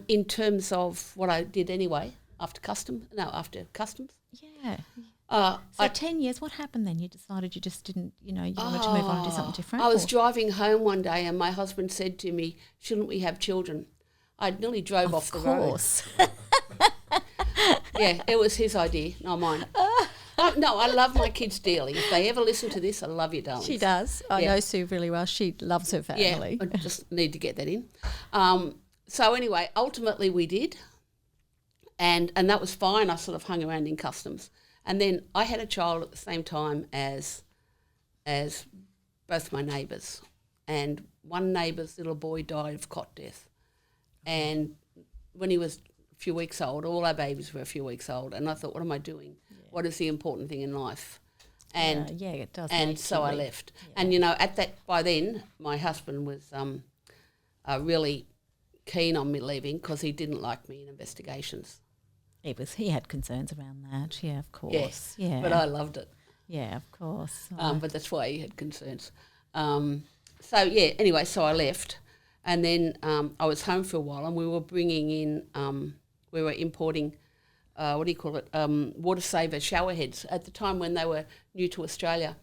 in terms of what I did anyway, after customs. Yeah. So 10 years, what happened then? You decided you just didn't, you wanted to move on and do something different? I was driving home one day and my husband said to me, shouldn't we have children? I nearly drove off the road. Of course. Yeah, it was his idea, not mine. No, I love my kids dearly. If they ever listen to this, I love you, darlings. She does. I know Sue really well. She loves her family. Yeah, I just need to get that in. So anyway, ultimately we did, and that was fine. I sort of hung around in customs. And then I had a child at the same time as both my neighbours. And one neighbour's little boy died of cot death. And when he was a few weeks old, all our babies were a few weeks old, and I thought, what am I doing? Yeah. What is the important thing in life? And it does. And so I left. Yeah. And by then, my husband was really keen on me leaving because he didn't like me in investigations. He had concerns around that. Yeah, of course. Yeah. But I loved it. Yeah, of course. But that's why he had concerns. Anyway, so I left. And then I was home for a while, and we were bringing in, we were importing, water saver shower heads at the time when they were new to Australia.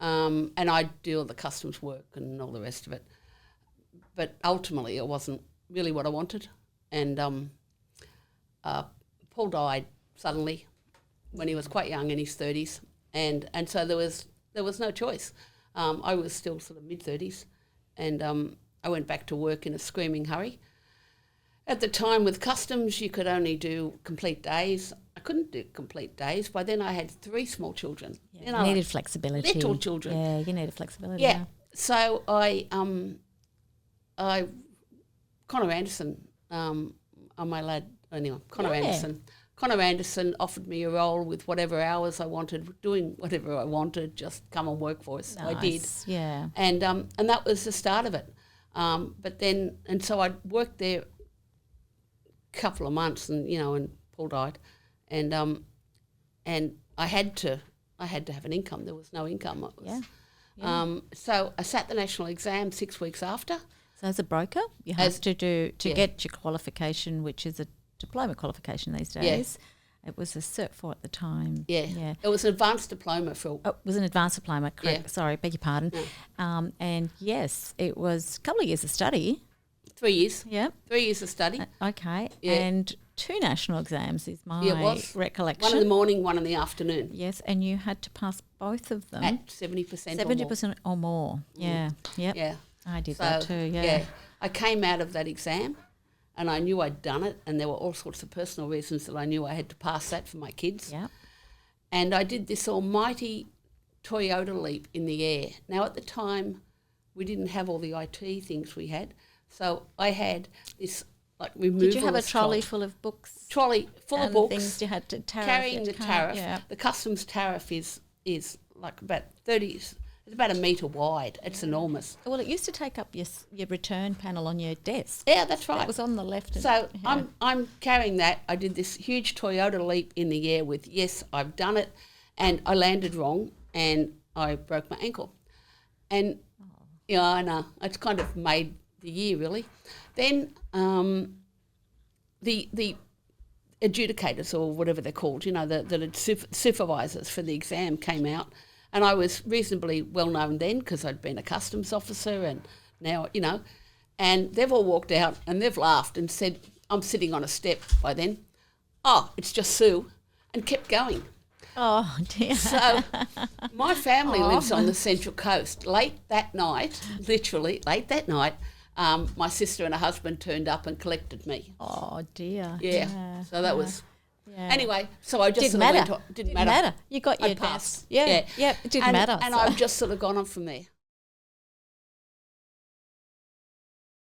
And I do all the customs work and all the rest of it. But ultimately, it wasn't really what I wanted. And Paul died suddenly when he was quite young, in his 30s. And so there was no choice. I was still sort of mid-30s, and I went back to work in a screaming hurry. At the time with customs, you could only do complete days. I couldn't do complete days. By then I had 3 small children. Yeah, you needed flexibility. Little children. Yeah, you needed flexibility. Yeah. So I Connor Anderson, Connor Anderson offered me a role with whatever hours I wanted, doing whatever I wanted, just come and work for us. Nice. I did. Yeah. And that was the start of it. So I worked there a couple of months, and Paul died, and I had to have an income. There was no income. So I sat the national exam 6 weeks after. So as a broker, you have to get your qualification, which is a diploma qualification these days. Yeah. It was a Cert 4 at the time. Yeah. It was an advanced diploma, Phil. Oh, it was an advanced diploma, correct. Yeah. Sorry, beg your pardon. Yeah. And yes, it was a couple of years of study. 3 years. Yeah. 3 years of study. Okay. Yeah. And 2 national exams is my recollection. One in the morning, one in the afternoon. Yes, and you had to pass both of them. At 70% 70% or more. Yeah. Yep. Yeah. I did that too, yeah. I came out of that exam and I knew I'd done it, and there were all sorts of personal reasons that I knew I had to pass that for my kids. Yeah. And I did this almighty Toyota leap in the air. Now, at the time, we didn't have all the IT things we had. So I had this removal. Did you have a trolley full of books? Trolley full of books. Things you had to carrying the tariff. Yeah. The customs tariff is like about 30. It's about 1 metre wide. It's enormous. Well, it used to take up your return panel on your desk. Yeah, that's right. It was on the left. So I'm carrying that. I did this huge Toyota leap in the air with, yes, I've done it, and I landed wrong and I broke my ankle. And, I know, it's kind of made the year, really. Then the adjudicators, or whatever they're called, the supervisors for the exam came out. And I was reasonably well known then because I'd been a customs officer, and now, and they've all walked out and they've laughed and said, I'm sitting on a step by then. Oh, it's just Sue, and kept going. Oh, dear. So my family lives on the Central Coast. Late that night, literally late that night, my sister and her husband turned up and collected me. Oh, dear. Yeah. So that was... Yeah. Anyway, so I just didn't matter. Didn't matter. You got your passed. Yeah. It didn't matter. And I've just sort of gone on from there.